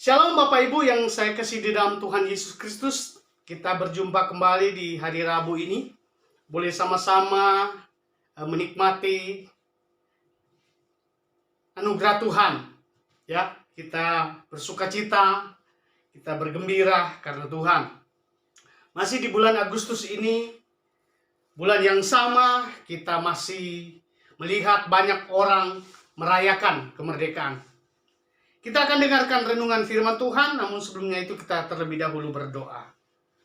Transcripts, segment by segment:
Shalom Bapak Ibu yang saya kasih di dalam Tuhan Yesus Kristus. Kita berjumpa kembali di hari Rabu ini. Boleh sama-sama menikmati anugerah Tuhan. Ya, kita bersukacita, kita bergembira karena Tuhan. Masih di bulan Agustus ini, bulan yang sama, kita masih melihat banyak orang merayakan kemerdekaan. Kita akan dengarkan renungan firman Tuhan, namun sebelumnya itu kita terlebih dahulu berdoa.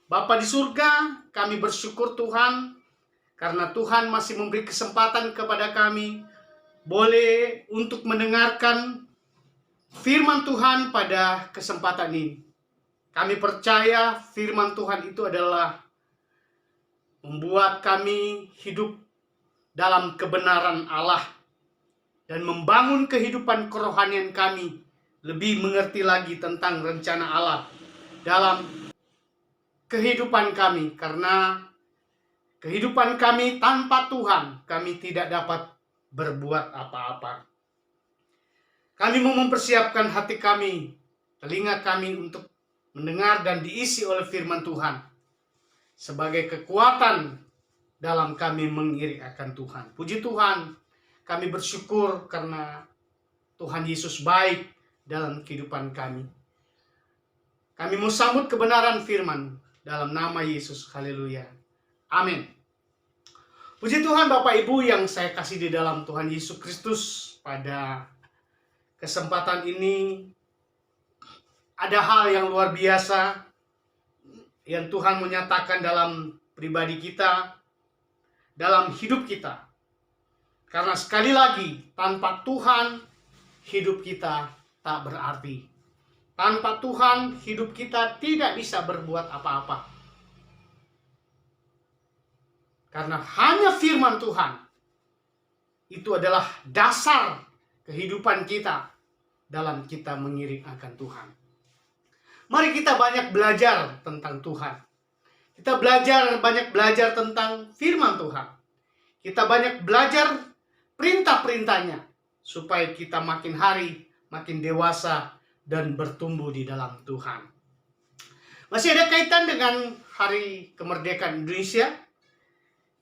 Bapa di surga, kami bersyukur Tuhan, karena Tuhan masih memberi kesempatan kepada kami, boleh untuk mendengarkan firman Tuhan pada kesempatan ini. Kami percaya firman Tuhan itu adalah membuat kami hidup dalam kebenaran Allah, dan membangun kehidupan kerohanian kami, lebih mengerti lagi tentang rencana Allah dalam kehidupan kami. Karena kehidupan kami tanpa Tuhan, kami tidak dapat berbuat apa-apa. Kami mau mempersiapkan hati kami, telinga kami untuk mendengar dan diisi oleh firman Tuhan, sebagai kekuatan dalam kami mengiring akan Tuhan. Puji Tuhan, kami bersyukur karena Tuhan Yesus baik dalam kehidupan kami. Kami mau sambut kebenaran firman dalam nama Yesus. Haleluya. Amin. Puji Tuhan Bapak Ibu yang saya kasih di dalam Tuhan Yesus Kristus. Pada kesempatan ini ada hal yang luar biasa yang Tuhan menyatakan dalam pribadi kita, dalam hidup kita. Karena sekali lagi, tanpa Tuhan hidup kita tak berarti. Tanpa Tuhan hidup kita tidak bisa berbuat apa-apa. Karena hanya firman Tuhan itu adalah dasar kehidupan kita dalam kita mengiring akan Tuhan. Mari kita banyak belajar tentang Tuhan. Kita banyak belajar tentang firman Tuhan. Kita banyak belajar perintah-perintahnya, supaya kita makin hari makin dewasa dan bertumbuh di dalam Tuhan. Masih ada kaitan dengan Hari Kemerdekaan Indonesia.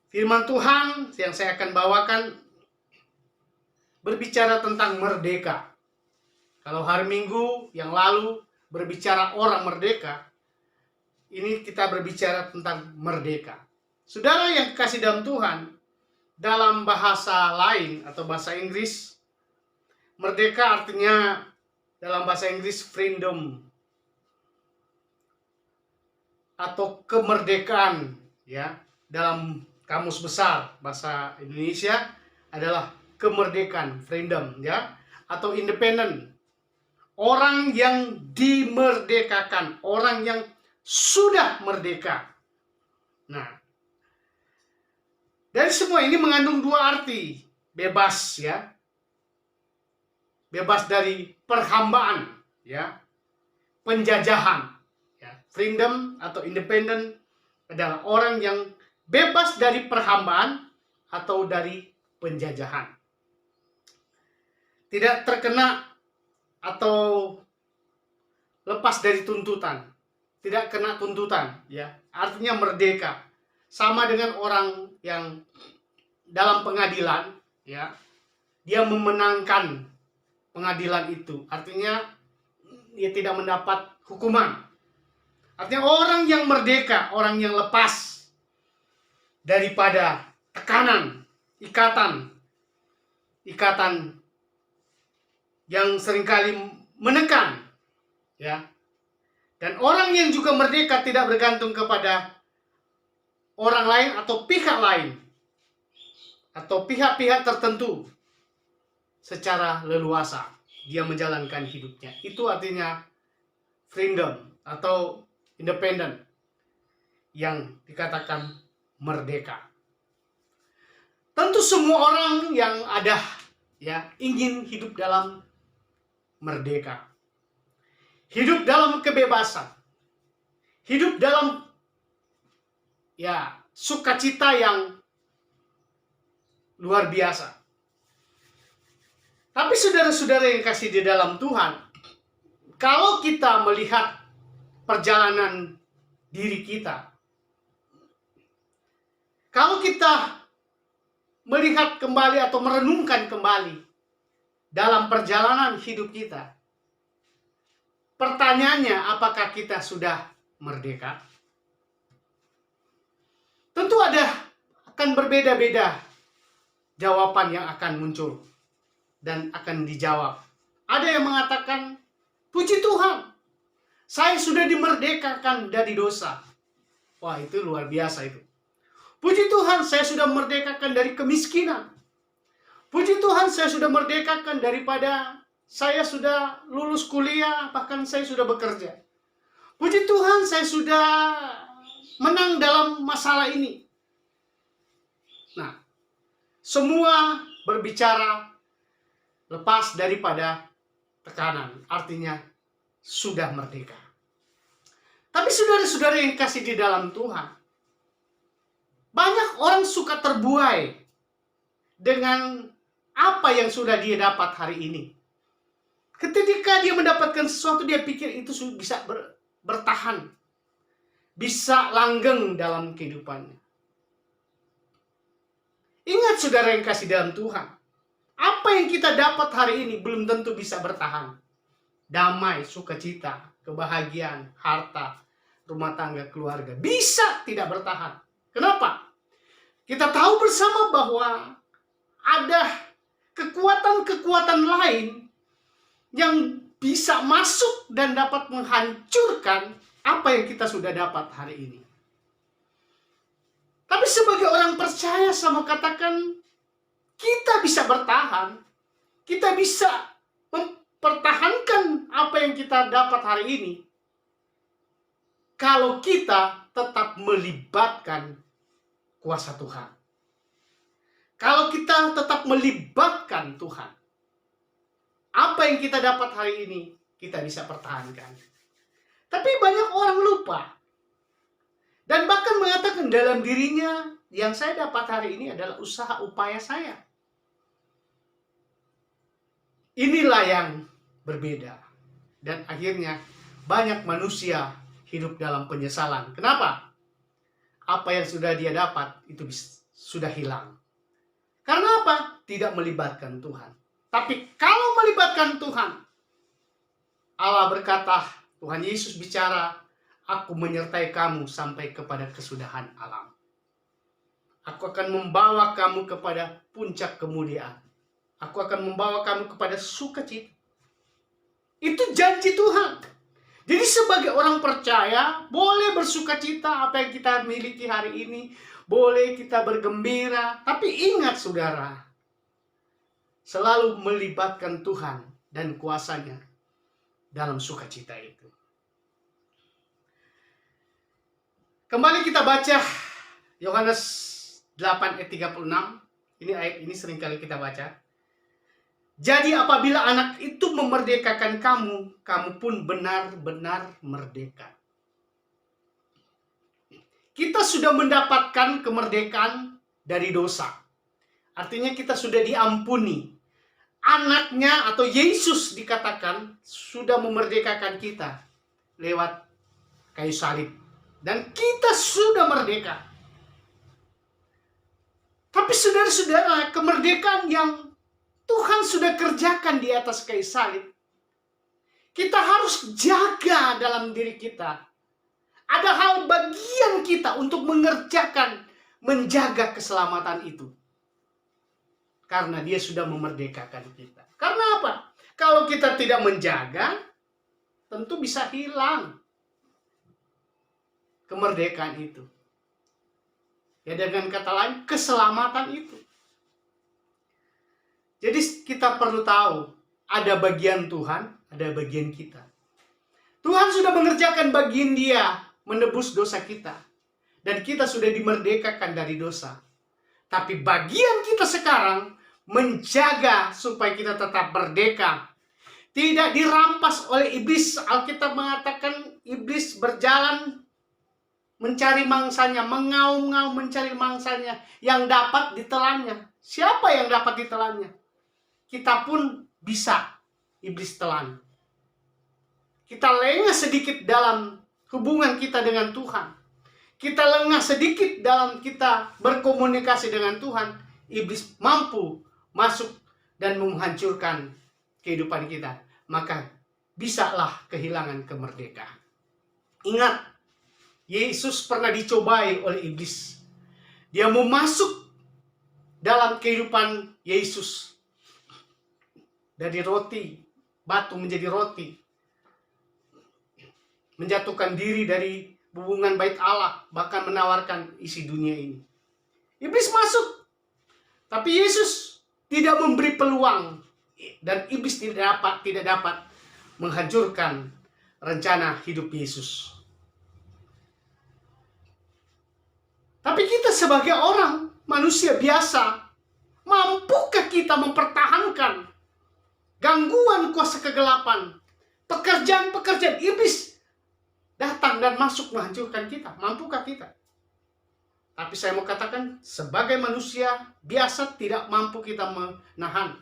Firman Tuhan yang saya akan bawakan berbicara tentang merdeka. Kalau hari Minggu yang lalu berbicara orang merdeka, ini kita berbicara tentang merdeka. Saudara yang kasih dalam Tuhan, dalam bahasa lain atau bahasa Inggris, merdeka artinya dalam bahasa Inggris freedom atau kemerdekaan, ya. Dalam kamus besar bahasa Indonesia adalah kemerdekaan, freedom, ya, atau independent. Orang yang dimerdekakan, orang yang sudah merdeka. Nah, dari semua ini mengandung dua arti. Bebas, ya. Bebas dari perhambaan, ya. Penjajahan, ya. Freedom atau independent adalah orang yang bebas dari perhambaan atau dari penjajahan. Tidak terkena atau lepas dari tuntutan. Tidak kena tuntutan, ya. Artinya merdeka. Sama dengan orang yang dalam pengadilan, ya. Dia memenangkan pengadilan itu, artinya dia tidak mendapat hukuman. Artinya orang yang merdeka, orang yang lepas daripada tekanan, ikatan yang seringkali menekan, ya. Dan orang yang juga merdeka tidak bergantung kepada orang lain atau pihak lain atau pihak-pihak tertentu. Secara leluasa dia menjalankan hidupnya. Itu artinya freedom atau independent, yang dikatakan merdeka. Tentu semua orang yang ada, ya, ingin hidup dalam merdeka. Hidup dalam kebebasan. Hidup dalam, ya, sukacita yang luar biasa. Tapi saudara-saudara yang kasih di dalam Tuhan, Kalau kita melihat perjalanan diri kita, kalau kita melihat kembali atau merenungkan kembali dalam perjalanan hidup kita, pertanyaannya, apakah kita sudah merdeka? Tentu akan berbeda-beda jawaban yang akan muncul dan akan dijawab. Ada yang mengatakan, puji Tuhan, saya sudah dimerdekakan dari dosa. Wah, itu luar biasa itu. Puji Tuhan, saya sudah merdekakan dari kemiskinan. Puji Tuhan, saya sudah merdekakan daripada saya sudah lulus kuliah, bahkan saya sudah bekerja. Puji Tuhan, saya sudah menang dalam masalah ini. Nah, semua berbicara lepas daripada tekanan, artinya sudah merdeka. Tapi saudara-saudara yang kasih di dalam Tuhan, banyak orang suka terbuai dengan apa yang sudah dia dapat hari ini. Ketika dia mendapatkan sesuatu, dia pikir itu bisa bertahan, bisa langgeng dalam kehidupannya. Ingat saudara yang kasih dalam Tuhan, apa yang kita dapat hari ini belum tentu bisa bertahan. Damai, sukacita, kebahagiaan, harta, rumah tangga, keluarga bisa tidak bertahan. Kenapa? Kita tahu bersama bahwa ada kekuatan-kekuatan lain yang bisa masuk dan dapat menghancurkan apa yang kita sudah dapat hari ini. Tapi sebagai orang percaya, sama katakan, kita bisa bertahan. Kita bisa mempertahankan apa yang kita dapat hari ini kalau kita tetap melibatkan kuasa Tuhan. Kalau kita tetap melibatkan Tuhan, apa yang kita dapat hari ini kita bisa pertahankan. Tapi banyak orang lupa dan bahkan mengatakan dalam dirinya, yang saya dapat hari ini adalah usaha upaya saya. Inilah yang berbeda. Dan akhirnya banyak manusia hidup dalam penyesalan. Kenapa? Apa yang sudah dia dapat itu sudah hilang. Karena apa? Tidak melibatkan Tuhan. Tapi kalau melibatkan Tuhan, Allah berkata, Tuhan Yesus bicara, aku menyertai kamu sampai kepada kesudahan alam. Aku akan membawa kamu kepada puncak kemuliaan. Aku akan membawa kamu kepada sukacita. Itu janji Tuhan. Jadi sebagai orang percaya, boleh bersukacita apa yang kita miliki hari ini. Boleh kita bergembira. Tapi ingat saudara, selalu melibatkan Tuhan dan kuasanya dalam sukacita itu. Kembali kita baca Yohanes 8 ayat 36. Ini ayat ini seringkali kita baca. Jadi apabila anak itu memerdekakan kamu, kamu pun benar-benar merdeka. Kita sudah mendapatkan kemerdekaan dari dosa. Artinya kita sudah diampuni. Anaknya atau Yesus dikatakan sudah memerdekakan kita lewat kayu salib. Dan kita sudah merdeka. Tapi saudara-saudara, kemerdekaan yang Tuhan sudah kerjakan di atas kayu salib, kita harus jaga dalam diri kita. Ada hal bagian kita untuk menjaga keselamatan itu. Karena dia sudah memerdekakan kita. Karena apa? Kalau kita tidak menjaga, tentu bisa hilang kemerdekaan itu. Ya, dengan kata lain, keselamatan itu. Jadi kita perlu tahu, ada bagian Tuhan, ada bagian kita. Tuhan sudah mengerjakan bagian dia, menebus dosa kita. Dan kita sudah dimerdekakan dari dosa. Tapi bagian kita sekarang, menjaga supaya kita tetap merdeka. Tidak dirampas oleh iblis. Alkitab mengatakan iblis berjalan mencari mangsanya, mengaum-ngaum mencari mangsanya yang dapat ditelannya. Siapa yang dapat ditelannya? Kita pun bisa iblis telan. kita lengah sedikit dalam hubungan kita dengan Tuhan, kita lengah sedikit dalam kita berkomunikasi dengan Tuhan, iblis mampu masuk dan menghancurkan kehidupan kita. Maka bisalah kehilangan kemerdekaan. Ingat, Yesus pernah dicobai oleh iblis. Dia mau masuk dalam kehidupan Yesus. Dari roti, batu menjadi roti. Menjatuhkan diri dari hubungan bait Allah, bahkan menawarkan isi dunia ini. Iblis masuk. Tapi Yesus tidak memberi peluang, dan iblis tidak dapat menghancurkan rencana hidup Yesus. Tapi kita sebagai orang manusia biasa, mampukah kita mempertahankan gangguan kuasa kegelapan, pekerjaan-pekerjaan iblis datang dan masuk menghancurkan kita? Mampukah kita? Tapi saya mau katakan, sebagai manusia biasa tidak mampu kita menahan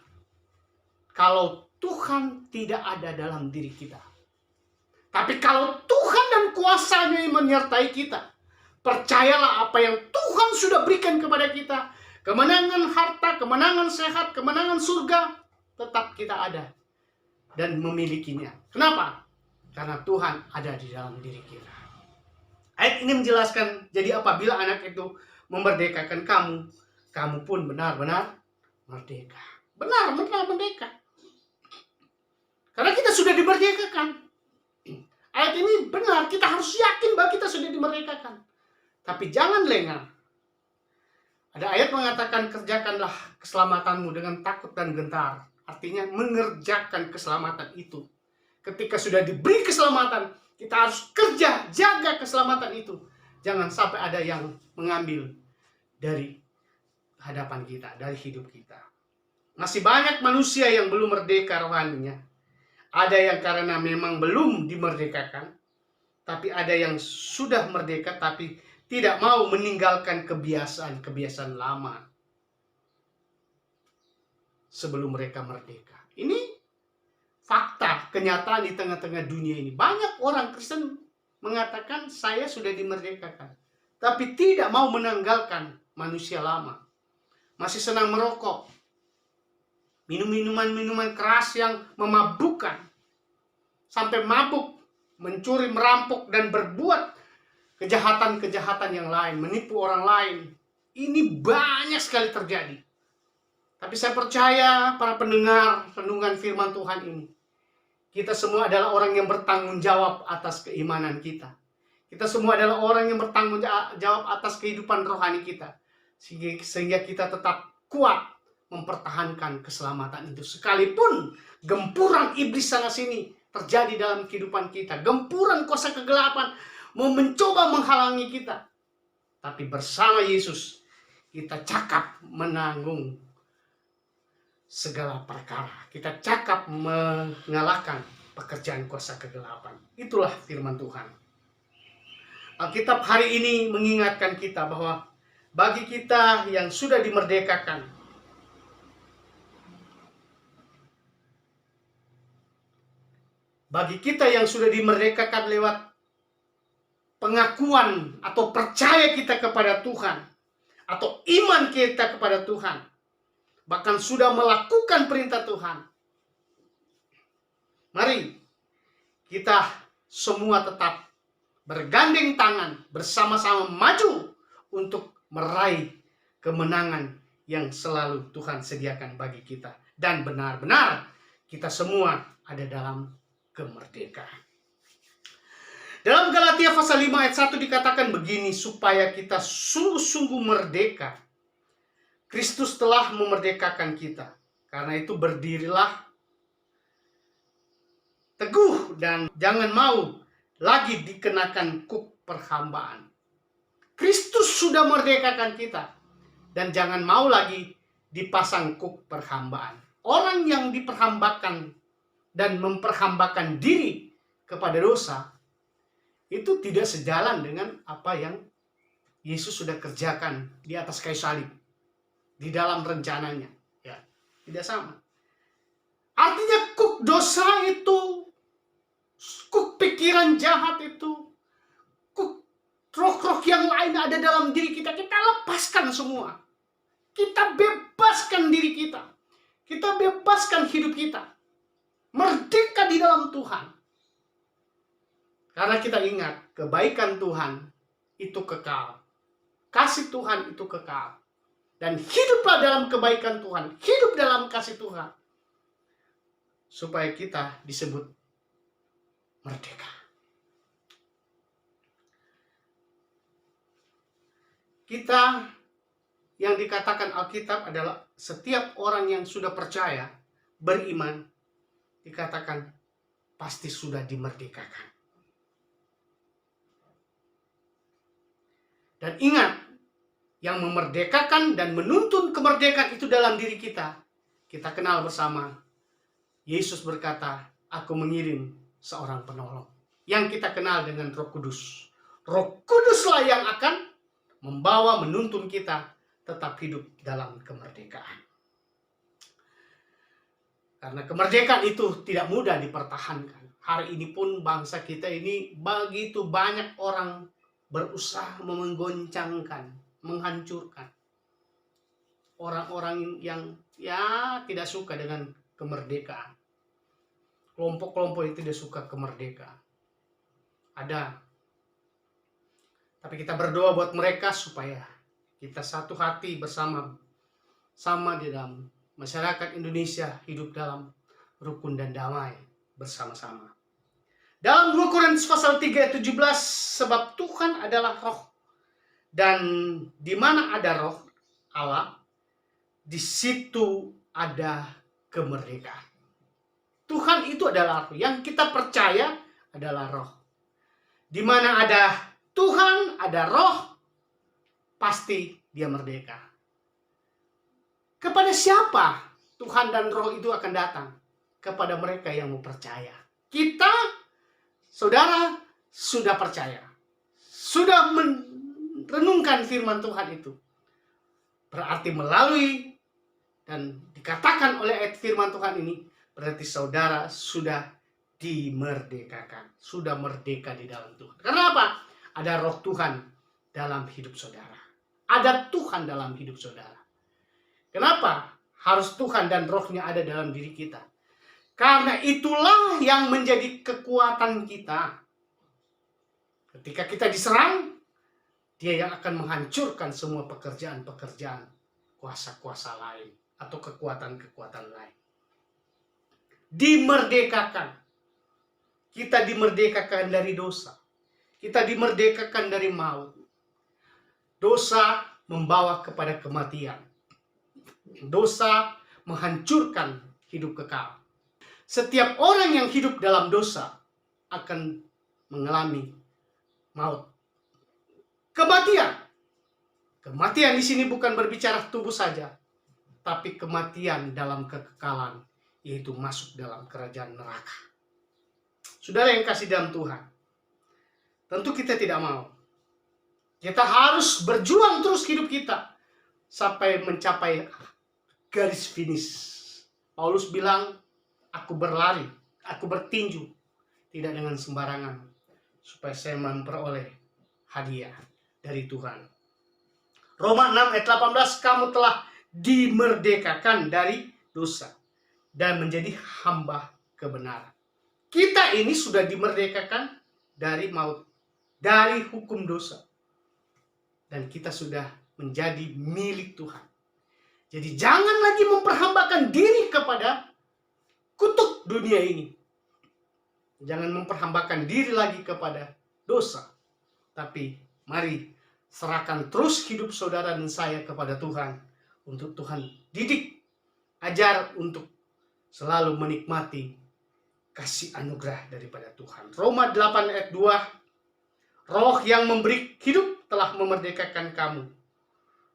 kalau Tuhan tidak ada dalam diri kita. Tapi kalau Tuhan dan kuasa-Nya yang menyertai kita, percayalah apa yang Tuhan sudah berikan kepada kita, kemenangan harta, kemenangan sehat, kemenangan surga, tetap kita ada dan memilikinya. Kenapa? Karena Tuhan ada di dalam diri kita. Ayat ini menjelaskan, jadi apabila anak itu memerdekakan kamu, kamu pun benar-benar merdeka. Benar-benar merdeka. Karena kita sudah dimerdekakan. Ayat ini benar, kita harus yakin bahwa kita sudah dimerdekakan. Tapi jangan lengah. Ada ayat mengatakan, kerjakanlah keselamatanmu dengan takut dan gentar. Artinya mengerjakan keselamatan itu. Ketika sudah diberi keselamatan, kita harus kerja, jaga keselamatan itu. Jangan sampai ada yang mengambil dari hadapan kita, dari hidup kita. Masih banyak manusia yang belum merdeka rohaninya. Ada yang karena memang belum dimerdekakan, tapi ada yang sudah merdeka tapi tidak mau meninggalkan kebiasaan-kebiasaan lama sebelum mereka merdeka. Ini fakta, kenyataan di tengah-tengah dunia ini. Banyak orang Kristen mengatakan saya sudah dimerdekakan, tapi tidak mau menanggalkan manusia lama. Masih senang merokok, minum minuman keras yang memabukkan, sampai mabuk, mencuri, merampok, dan berbuat kejahatan-kejahatan yang lain, menipu orang lain. Ini banyak sekali terjadi. Tapi saya percaya para pendengar renungan firman Tuhan ini, kita semua adalah orang yang bertanggung jawab atas keimanan kita. Kita semua adalah orang yang bertanggung jawab atas kehidupan rohani kita. Sehingga kita tetap kuat mempertahankan keselamatan itu. Sekalipun gempuran iblis sana sini terjadi dalam kehidupan kita, gempuran kuasa kegelapan mau mencoba menghalangi kita, tapi bersama Yesus kita cakap menanggung segala perkara. Kita cakap mengalahkan pekerjaan kuasa kegelapan. Itulah firman Tuhan. Alkitab hari ini mengingatkan kita bahwa bagi kita yang sudah dimerdekakan, bagi kita yang sudah dimerdekakan lewat pengakuan atau percaya kita kepada Tuhan, atau iman kita kepada Tuhan, bahkan sudah melakukan perintah Tuhan, mari kita semua tetap bergandeng tangan, bersama-sama maju untuk meraih kemenangan yang selalu Tuhan sediakan bagi kita. Dan benar-benar kita semua ada dalam kemerdekaan. Dalam Galatia pasal 5 ayat 1 dikatakan begini, supaya kita sungguh-sungguh merdeka. Kristus telah memerdekakan kita. Karena itu berdirilah teguh dan jangan mau lagi dikenakan kuk perhambaan. Kristus sudah merdekakan kita dan jangan mau lagi dipasang kuk perhambaan. Orang yang diperhambakan dan memperhambakan diri kepada dosa itu tidak sejalan dengan apa yang Yesus sudah kerjakan di atas kayu salib, di dalam rencananya. Ya, tidak sama. Artinya kuk dosa itu pikiran jahat itu, roh-roh yang lain ada dalam diri kita, kita lepaskan semua. Kita bebaskan diri kita. Kita bebaskan hidup kita. Merdeka di dalam Tuhan. Karena kita ingat, kebaikan Tuhan itu kekal. Kasih Tuhan itu kekal. Dan hiduplah dalam kebaikan Tuhan. Hidup dalam kasih Tuhan. Supaya kita disebut merdeka. Kita yang dikatakan Alkitab adalah setiap orang yang sudah percaya, beriman, dikatakan pasti sudah dimerdekakan. Dan ingat, yang memerdekakan dan menuntun kemerdekaan itu dalam diri kita. Kita kenal bersama. Yesus berkata, aku mengirim seorang penolong. Yang kita kenal dengan Roh Kudus. Roh Kuduslah yang akan membawa, menuntun kita tetap hidup dalam kemerdekaan. Karena kemerdekaan itu tidak mudah dipertahankan. Hari ini pun bangsa kita ini begitu banyak orang berusaha menggoncangkan, menghancurkan. Orang-orang yang tidak suka dengan kemerdekaan. Kelompok-kelompok yang tidak suka kemerdekaan. Ada. Tapi kita berdoa buat mereka supaya kita satu hati bersama di dalam masyarakat Indonesia, hidup dalam rukun dan damai bersama-sama. Dalam 2 Korintus pasal 3 ayat 17, sebab Tuhan adalah roh. Dan di mana ada roh Allah, di situ ada kemerdekaan. Tuhan itu adalah roh. Yang kita percaya adalah roh. Di mana ada Tuhan, ada roh, pasti dia merdeka. Kepada siapa Tuhan dan roh itu akan datang? Kepada mereka yang mau percaya. Kita, saudara, sudah percaya. Sudah merenungkan firman Tuhan itu. Berarti melalui dan dikatakan oleh ayat firman Tuhan ini, berarti saudara sudah dimerdekakan. Sudah merdeka di dalam Tuhan. Kenapa? Ada roh Tuhan dalam hidup saudara. Ada Tuhan dalam hidup saudara. Kenapa harus Tuhan dan rohnya ada dalam diri kita? Karena itulah yang menjadi kekuatan kita. Ketika kita diserang, dia yang akan menghancurkan semua pekerjaan-pekerjaan kuasa-kuasa lain atau kekuatan-kekuatan lain. Dimerdekakan. Kita dimerdekakan dari dosa. Kita dimerdekakan dari maut. Dosa membawa kepada kematian. Dosa menghancurkan hidup kekal. Setiap orang yang hidup dalam dosa akan mengalami maut. Kematian. Kematian di sini bukan berbicara tubuh saja, tapi kematian dalam kekekalan, yaitu masuk dalam kerajaan neraka. Saudara yang kasih dalam Tuhan, tentu kita tidak mau. Kita harus berjuang terus hidup kita sampai mencapai garis finish. Paulus bilang, aku berlari, aku bertinju, tidak dengan sembarangan, supaya saya memperoleh hadiah dari Tuhan. Roma 6 ayat 18, kamu telah dimerdekakan dari dosa dan menjadi hamba kebenaran. Kita ini sudah dimerdekakan dari maut, dari hukum dosa. Dan kita sudah menjadi milik Tuhan. Jadi jangan lagi memperhambakan diri kepada kutuk dunia ini. Jangan memperhambakan diri lagi kepada dosa. Tapi mari serahkan terus hidup saudara dan saya kepada Tuhan. Untuk Tuhan didik, ajar untuk selalu menikmati kasih anugerah daripada Tuhan. Roma 8 ayat 2, roh yang memberi hidup telah memerdekakan kamu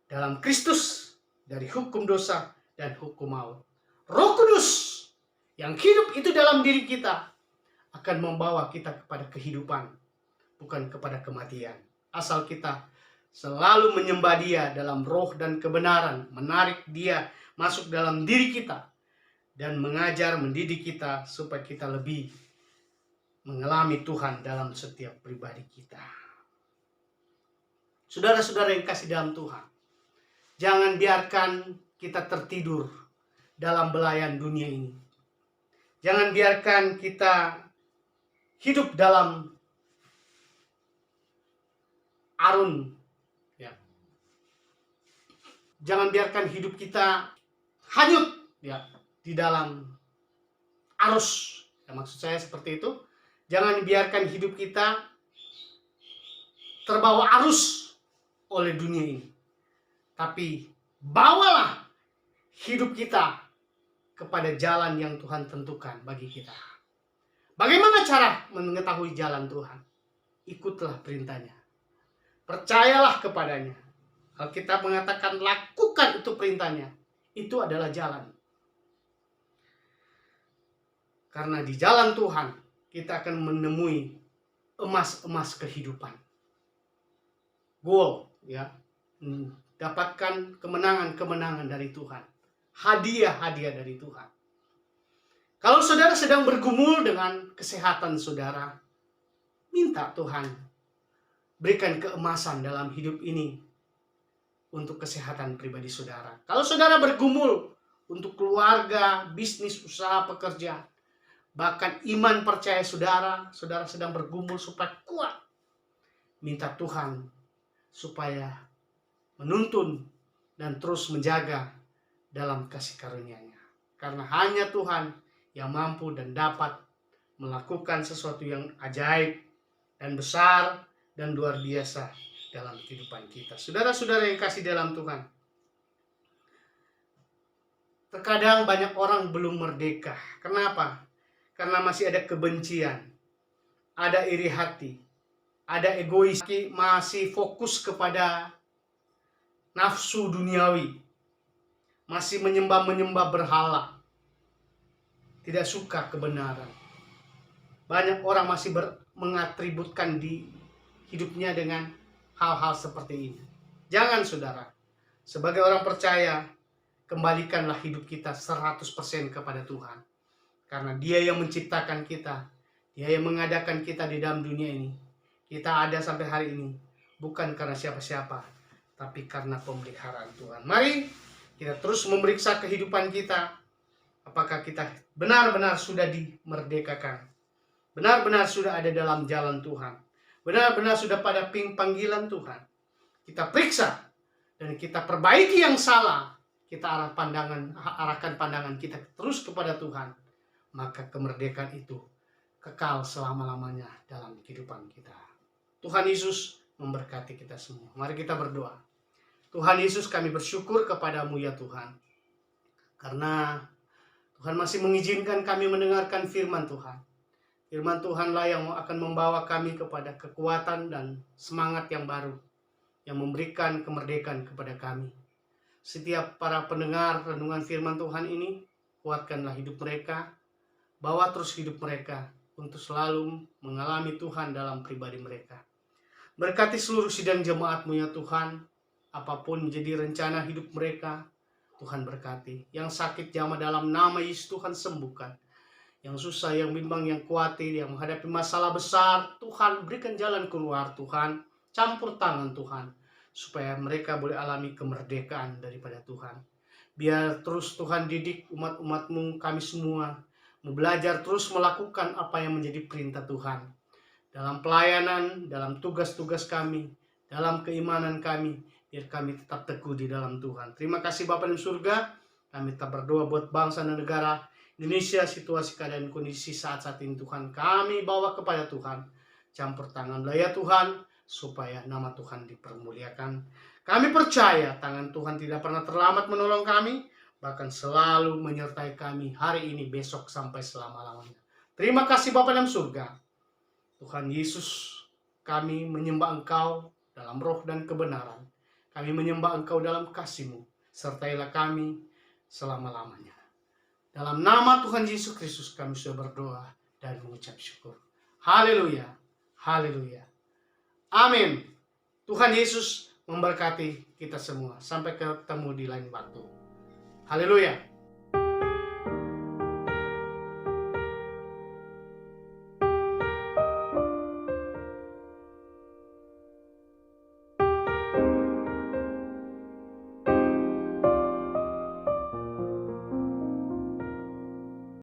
dalam Kristus dari hukum dosa dan hukum maut. Roh Kudus yang hidup itu dalam diri kita akan membawa kita kepada kehidupan, bukan kepada kematian. Asal kita selalu menyembah Dia dalam roh dan kebenaran, menarik Dia masuk dalam diri kita dan mengajar, mendidik kita supaya kita lebih mengalami Tuhan dalam setiap pribadi kita. Saudara-saudara yang kasih dalam Tuhan, jangan biarkan kita tertidur dalam belayan dunia ini. Jangan biarkan kita hidup dalam arun. Ya. Jangan biarkan hidup kita hanyut ya di dalam arus. Ya, maksud saya seperti itu. Jangan biarkan hidup kita terbawa arus oleh dunia ini. Tapi bawalah hidup kita kepada jalan yang Tuhan tentukan bagi kita. Bagaimana cara mengetahui jalan Tuhan? Ikutlah perintahnya. Percayalah kepadanya. Alkitab mengatakan lakukan itu perintahnya. Itu adalah jalan. Karena di jalan Tuhan kita akan menemui emas-emas kehidupan. Goal, ya. Dapatkan kemenangan-kemenangan dari Tuhan. Hadiah-hadiah dari Tuhan. Kalau saudara sedang bergumul dengan kesehatan saudara, minta Tuhan berikan keemasan dalam hidup ini untuk kesehatan pribadi saudara. Kalau saudara bergumul untuk keluarga, bisnis, usaha, pekerjaan, bahkan iman percaya saudara sedang bergumul supaya kuat, minta Tuhan supaya menuntun dan terus menjaga dalam kasih karunia-Nya. Karena hanya Tuhan yang mampu dan dapat melakukan sesuatu yang ajaib dan besar dan luar biasa dalam kehidupan kita. Saudara-saudara yang kasih dalam Tuhan, terkadang banyak orang belum merdeka. Kenapa? Karena masih ada kebencian, ada iri hati, ada egois, masih fokus kepada nafsu duniawi, masih menyembah berhala, tidak suka kebenaran. Banyak orang masih mengatributkan di hidupnya dengan hal-hal seperti ini. Jangan saudara, sebagai orang percaya, kembalikanlah hidup kita 100% kepada Tuhan. Karena Dia yang menciptakan kita, Dia yang mengadakan kita di dalam dunia ini. Kita ada sampai hari ini, bukan karena siapa-siapa, tapi karena pemeliharaan Tuhan. Mari kita terus memeriksa kehidupan kita. Apakah kita benar-benar sudah dimerdekakan? Benar-benar sudah ada dalam jalan Tuhan? Benar-benar sudah pada panggilan Tuhan? Kita periksa dan kita perbaiki yang salah. Kita arahkan pandangan kita terus kepada Tuhan. Maka kemerdekaan itu kekal selama-lamanya dalam kehidupan kita. Tuhan Yesus memberkati kita semua. Mari kita berdoa. Tuhan Yesus, kami bersyukur kepadamu ya Tuhan. Karena Tuhan masih mengizinkan kami mendengarkan firman Tuhan. Firman Tuhanlah yang akan membawa kami kepada kekuatan dan semangat yang baru. Yang memberikan kemerdekaan kepada kami. Setiap para pendengar renungan firman Tuhan ini, kuatkanlah hidup mereka. Bawa terus hidup mereka untuk selalu mengalami Tuhan dalam pribadi mereka. Berkati seluruh sidang jemaat-Mu ya Tuhan. Apapun menjadi rencana hidup mereka, Tuhan berkati. Yang sakit jamah dalam nama Yesus Tuhan sembuhkan. Yang susah, yang bimbang, yang khawatir, yang menghadapi masalah besar, Tuhan berikan jalan keluar Tuhan. Campur tangan Tuhan. Supaya mereka boleh alami kemerdekaan daripada Tuhan. Biar terus Tuhan didik umat-umat-Mu, kami semua. Belajar terus melakukan apa yang menjadi perintah Tuhan. Dalam pelayanan, dalam tugas-tugas kami, dalam keimanan kami. Biar kami tetap teguh di dalam Tuhan. Terima kasih Bapa di surga. Kami tetap berdoa buat bangsa dan negara Indonesia, situasi keadaan kondisi saat-saat ini Tuhan. Kami bawa kepada Tuhan. Campur tanganlah ya Tuhan. Supaya nama Tuhan dipermuliakan. Kami percaya tangan Tuhan tidak pernah terlambat menolong kami. Bahkan selalu menyertai kami hari ini, besok, sampai selama-lamanya. Terima kasih Bapa dalam surga. Tuhan Yesus, kami menyembah Engkau dalam roh dan kebenaran. Kami menyembah Engkau dalam kasih-Mu. Sertailah kami selama-lamanya. Dalam nama Tuhan Yesus Kristus kami sudah berdoa dan mengucap syukur. Haleluya. Haleluya. Amin. Tuhan Yesus memberkati kita semua. Sampai ketemu di lain waktu. Haleluya.